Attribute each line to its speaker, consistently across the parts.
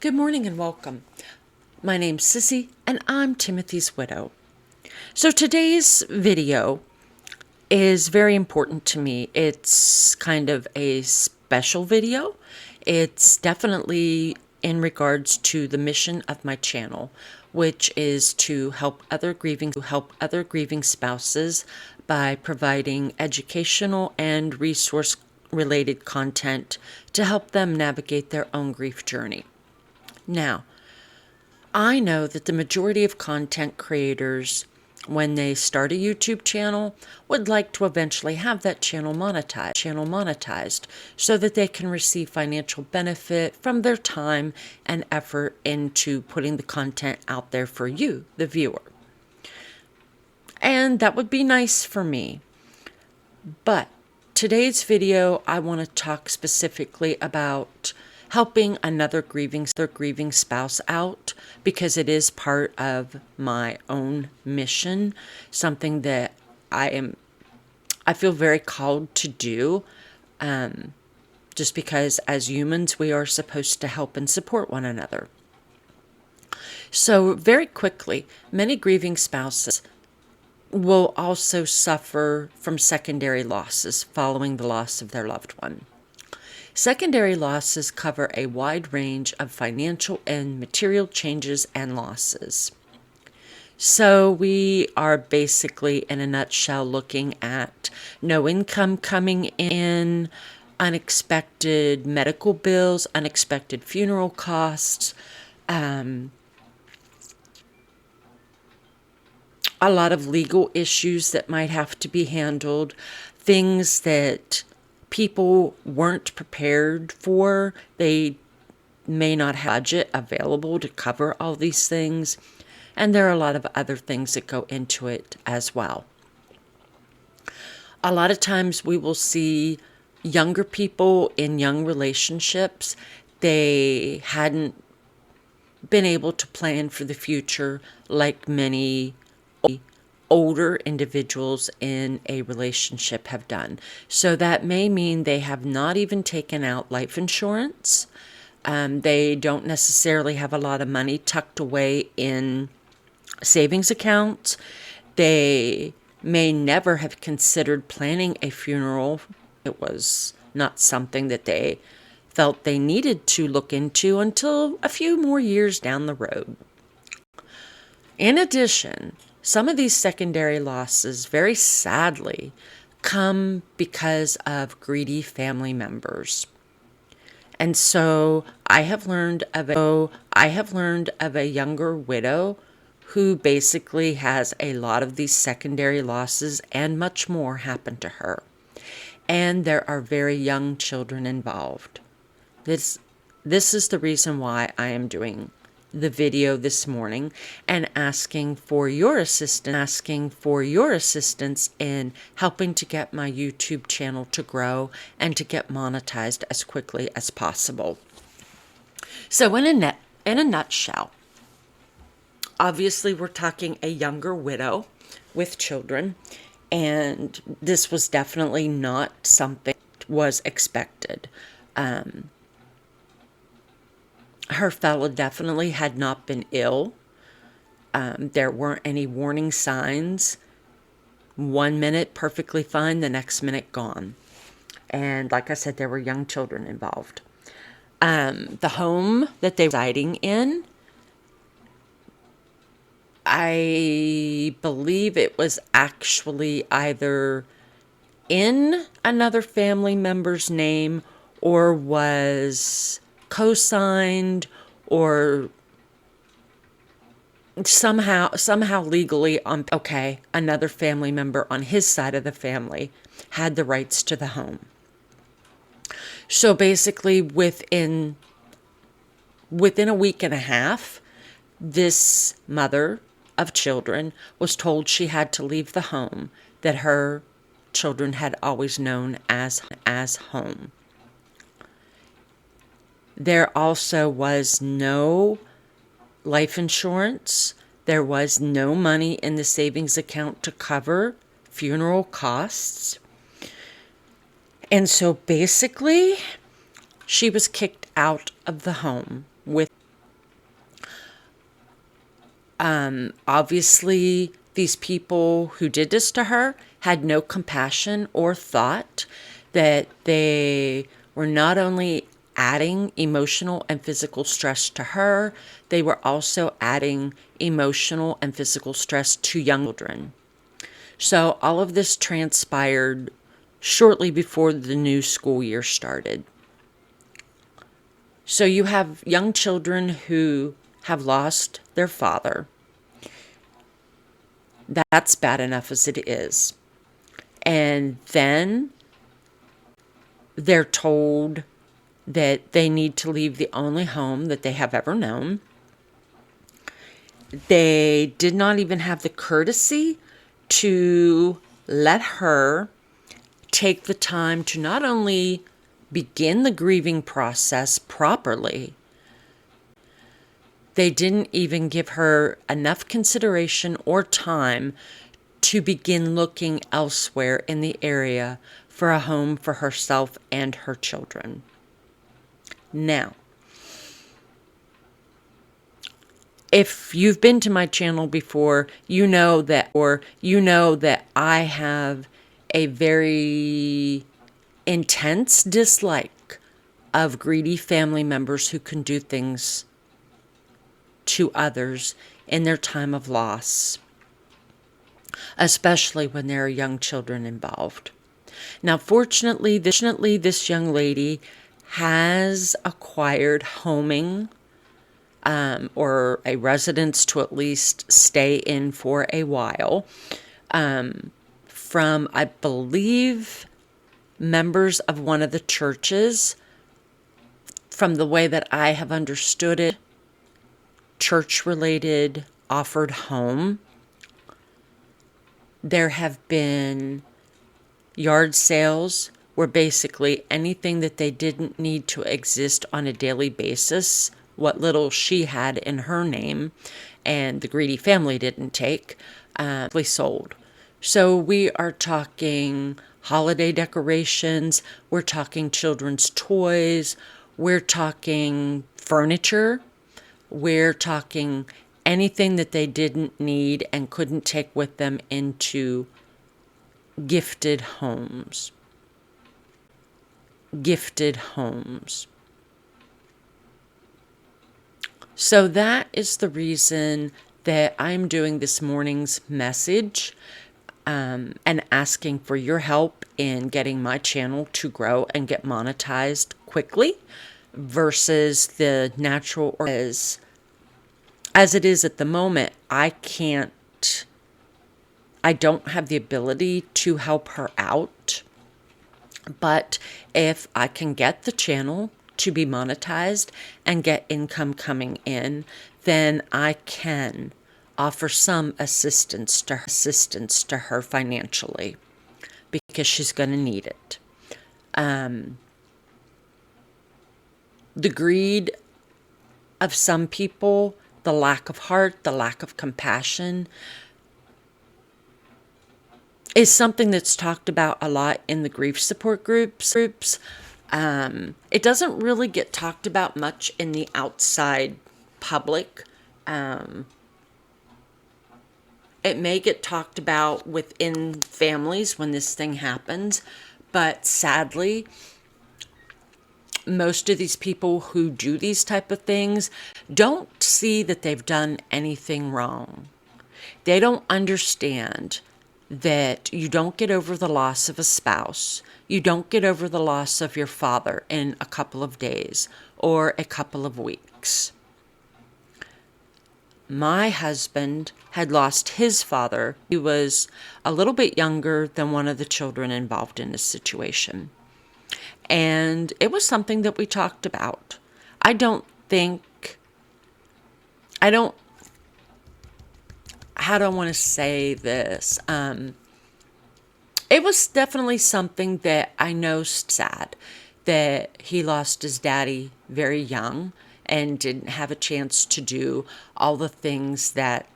Speaker 1: Good morning and welcome. My name's Sissy and I'm Timothy's widow. So today's video is very important to me. It's kind of a special video. It's definitely in regards to the mission of my channel, which is to help other grieving spouses by providing educational and resource related content to help them navigate their own grief journey. Now, I know that the majority of content creators, when they start a YouTube channel, would like to eventually have that channel monetized so that they can receive financial benefit from their time and effort into putting the content out there for you, the viewer. And that would be nice for me. But today's video, I want to talk specifically about helping another grieving spouse out, because it is part of my own mission, something that I feel very called to do, just because as humans we are supposed to help and support one another. So very quickly, many grieving spouses will also suffer from secondary losses following the loss of their loved one. Secondary losses cover a wide range of financial and material changes and losses. So we are basically, in a nutshell, looking at no income coming in, unexpected medical bills, unexpected funeral costs, a lot of legal issues that might have to be handled, things that people weren't prepared for. They may not have a budget available to cover all these things, and there are a lot of other things that go into it as well. A lot of times we will see younger people in young relationships. They hadn't been able to plan for the future like many older individuals in a relationship have done. So that may mean they have not even taken out life insurance. They don't necessarily have a lot of money tucked away in savings accounts. They may never have considered planning a funeral. It was not something that they felt they needed to look into until a few more years down the road. In addition, some of these secondary losses, very sadly, come because of greedy family members. And so I have learned of a younger widow who basically has a lot of these secondary losses and much more happen to her. And there are very young children involved. This is the reason why I am doing the video this morning and asking for your assistance in helping to get my YouTube channel to grow and to get monetized as quickly as possible. So in a nutshell, obviously we're talking a younger widow with children, and this was definitely not something that was expected. Her fellow definitely had not been ill. There weren't any warning signs. 1 minute perfectly fine, the next minute gone. And like I said, there were young children involved. The home that they were residing in, I believe it was actually either in another family member's name or was co-signed, or somehow legally another family member on his side of the family had the rights to the home. So basically within a week and a half, this mother of children was told she had to leave the home that her children had always known as home. There also was no life insurance. There was no money in the savings account to cover funeral costs. And so basically, she was kicked out of the home Obviously, these people who did this to her had no compassion or thought that they were not only adding emotional and physical stress to her, they were also adding emotional and physical stress to young children. So all of this transpired shortly before the new school year started. So you have young children who have lost their father. That's bad enough as it is. And then they're told that they need to leave the only home that they have ever known. They did not even have the courtesy to let her take the time to not only begin the grieving process properly, they didn't even give her enough consideration or time to begin looking elsewhere in the area for a home for herself and her children. Now, if you've been to my channel before, you know that I have a very intense dislike of greedy family members who can do things to others in their time of loss, especially when there are young children involved. Now, fortunately, this young lady has acquired homing, or a residence to at least stay in for a while, from, I believe, members of one of the churches. From the way that I have understood it, church-related offered home. There have been yard sales where basically anything that they didn't need to exist on a daily basis, what little she had in her name and the greedy family didn't take, sold. So we are talking holiday decorations, we're talking children's toys, we're talking furniture, we're talking anything that they didn't need and couldn't take with them into gifted homes. Gifted homes. So that is the reason that I'm doing this morning's message, and asking for your help in getting my channel to grow and get monetized quickly versus the natural, or as it is at the moment. I don't have the ability to help her out, but if I can get the channel to be monetized and get income coming in, then I can offer some assistance to her financially, because she's going to need it. The greed of some people, the lack of heart, the lack of compassion, is something that's talked about a lot in the grief support groups. It doesn't really get talked about much in the outside public. It may get talked about within families when this thing happens, but sadly, most of these people who do these type of things don't see that they've done anything wrong. They don't understand that you don't get over the loss of a spouse. You don't get over the loss of your father in a couple of days or a couple of weeks. My husband had lost his father. He was a little bit younger than one of the children involved in this situation. And it was something that we talked about. How do I want to say this? It was definitely something that I know sad, that he lost his daddy very young and didn't have a chance to do all the things that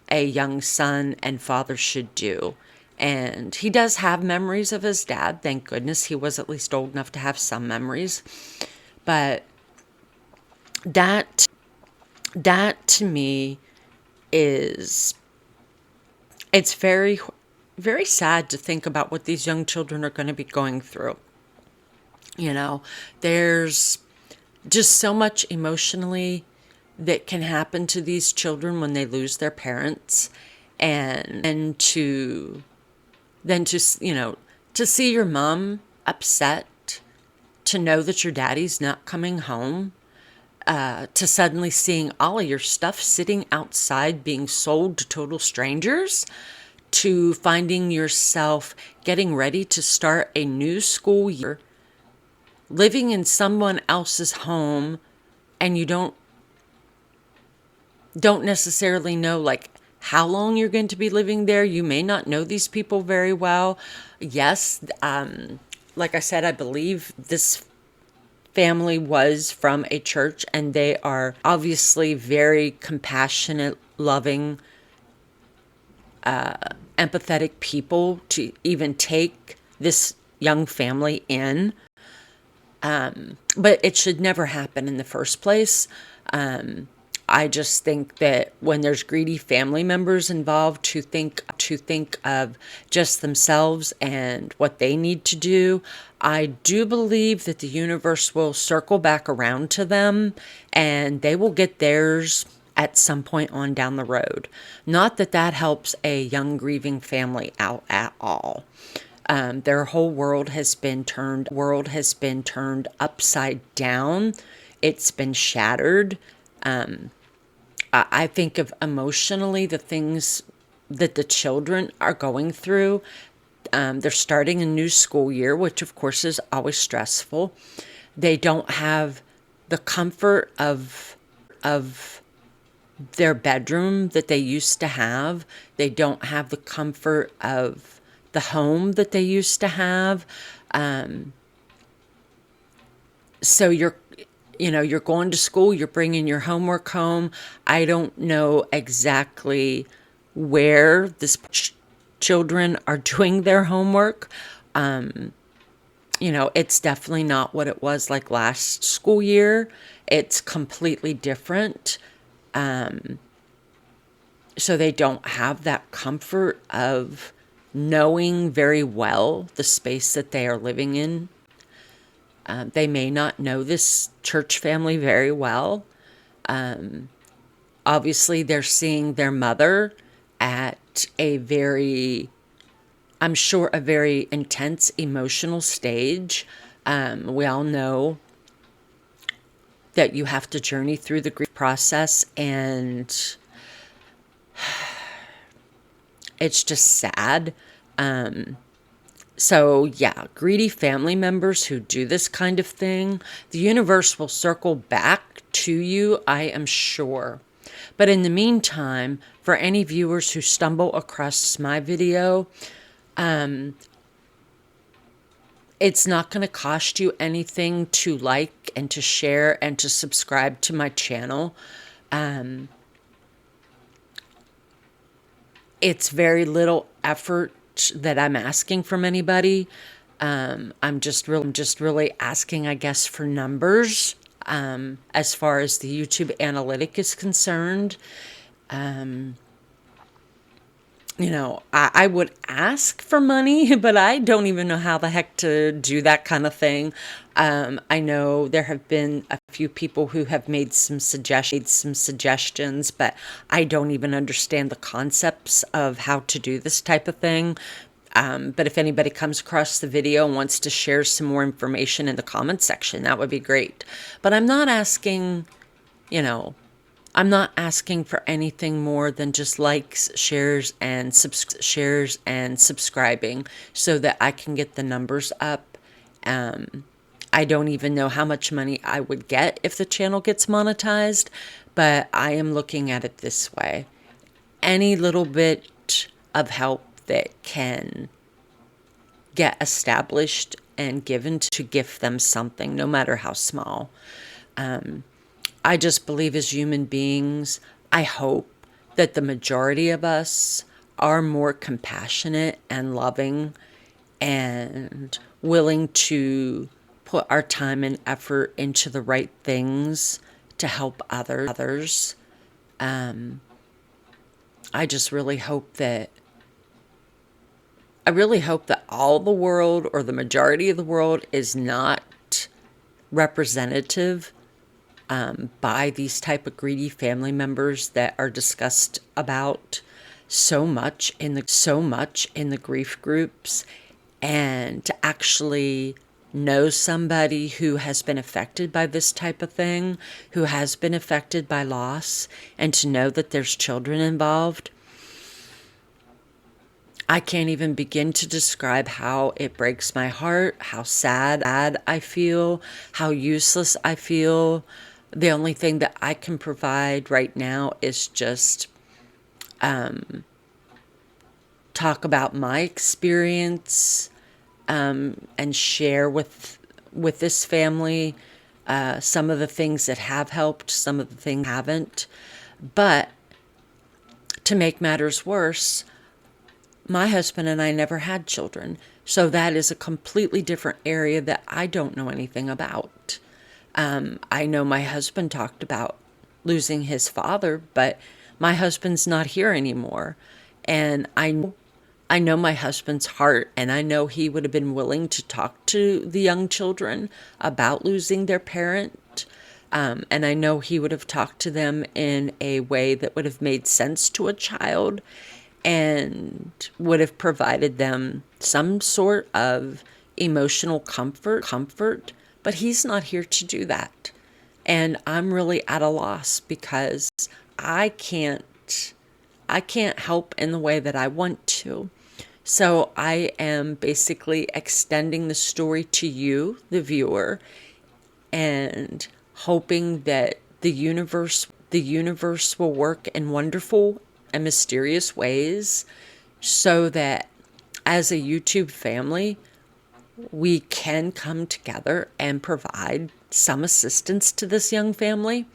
Speaker 1: a young son and father should do. And he does have memories of his dad. Thank goodness he was at least old enough to have some memories. But that to me is, it's very, very sad to think about what these young children are going to be going through. You know, there's just so much emotionally that can happen to these children when they lose their parents, and to then to to see your mom upset, to know that your daddy's not coming home, to suddenly seeing all of your stuff sitting outside being sold to total strangers, to finding yourself getting ready to start a new school year, living in someone else's home, and you don't necessarily know like how long you're going to be living there. You may not know these people very well. Yes, like I said, I believe this family was from a church, and they are obviously very compassionate, loving, empathetic people to even take this young family in. But it should never happen in the first place. I just think that when there's greedy family members involved to think of just themselves and what they need to do, I do believe that the universe will circle back around to them, and they will get theirs at some point on down the road. Not that that helps a young grieving family out at all. Their whole world has been turned upside down. It's been shattered. I think of emotionally the things that the children are going through. They're starting a new school year, which of course is always stressful. They don't have the comfort of their bedroom that they used to have. They don't have the comfort of the home that they used to have. So you're going to school, you're bringing your homework home. I don't know exactly where children are doing their homework. It's definitely not what it was like last school year. It's completely different. So they don't have that comfort of knowing very well the space that they are living in. They may not know this church family very well. Obviously, they're seeing their mother at a very intense emotional stage. We all know that you have to journey through the grief process, and it's just sad. So yeah, greedy family members who do this kind of thing, the universe will circle back to you, I am sure. But in the meantime, for any viewers who stumble across my video, it's not going to cost you anything to like and to share and to subscribe to my channel. It's very little effort that I'm asking from anybody. I'm just really asking, I guess, for numbers, as far as the YouTube analytic is concerned. I would ask for money, but I don't even know how the heck to do that kind of thing. I know there have been a few people who have made some suggestions, but I don't even understand the concepts of how to do this type of thing. But if anybody comes across the video and wants to share some more information in the comments section, that would be great. But I'm not asking, I'm not asking for anything more than just likes, shares, and subscribing so that I can get the numbers up. I don't even know how much money I would get if the channel gets monetized, but I am looking at it this way. Any little bit of help that can get established and given to gift them something, no matter how small. I just believe as human beings, I hope that the majority of us are more compassionate and loving and willing to put our time and effort into the right things to help others. I just really hope that I really hope that all the world, or the majority of the world, is not representative by these type of greedy family members that are discussed about so much in the grief groups. And to actually know somebody who has been affected by this type of thing, who has been affected by loss, and to know that there's children involved, I can't even begin to describe how it breaks my heart, how sad I feel, how useless I feel. The only thing that I can provide right now is just talk about my experience, and share with this family some of the things that have helped, some of the things haven't. But to make matters worse, my husband and I never had children, so that is a completely different area that I don't know anything about. I know my husband talked about losing his father, but my husband's not here anymore. And I know my husband's heart, and I know he would have been willing to talk to the young children about losing their parent. And I know he would have talked to them in a way that would have made sense to a child, and would have provided them some sort of emotional comfort, but he's not here to do that. And I'm really at a loss because I can't help in the way that I want to. So I am basically extending the story to you, the viewer, and hoping that the universe will work in wonderful and mysterious ways, so that as a YouTube family, we can come together and provide some assistance to this young family.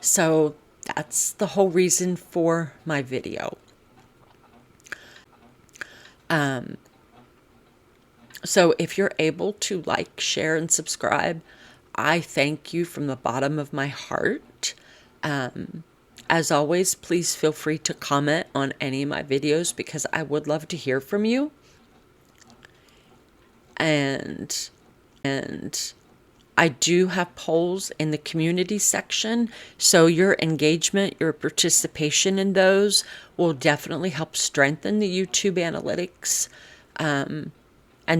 Speaker 1: So that's the whole reason for my video. So if you're able to like, share, and subscribe, I thank you from the bottom of my heart. As always, please feel free to comment on any of my videos, because I would love to hear from you. And I do have polls in the community section, so your engagement, your participation in those will definitely help strengthen the YouTube analytics. And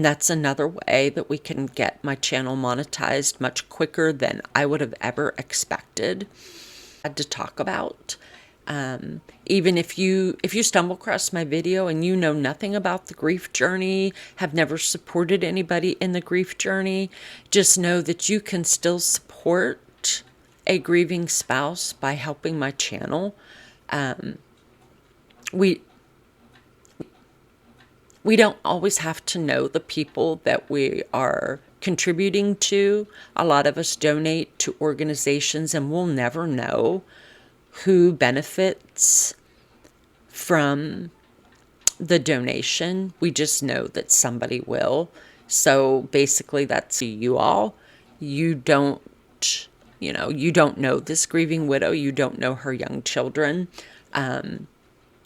Speaker 1: that's another way that we can get my channel monetized much quicker than I would have ever expected to talk about. Even if you stumble across my video and you know nothing about the grief journey, have never supported anybody in the grief journey, just know that you can still support a grieving spouse by helping my channel. We don't always have to know the people that we are contributing to. A lot of us donate to organizations, and we'll never know who benefits from the donation. We just know that somebody will. So basically, that's you all. You don't know this grieving widow. You don't know her young children.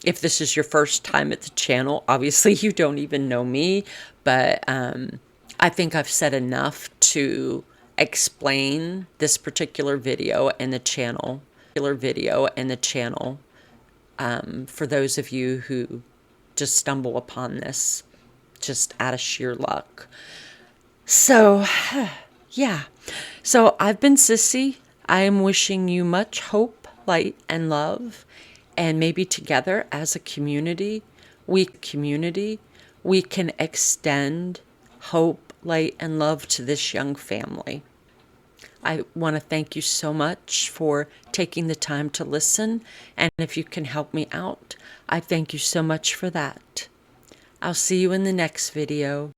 Speaker 1: If this is your first time at the channel, obviously you don't even know me, but I think I've said enough to explain this particular video and the channel. For those of you who just stumble upon this just out of sheer luck. So, yeah. So I've been Sissy. I am wishing you much hope, light, and love. And maybe together as a community, we can extend hope, light, and love to this young family. I want to thank you so much for taking the time to listen. And if you can help me out, I thank you so much for that. I'll see you in the next video.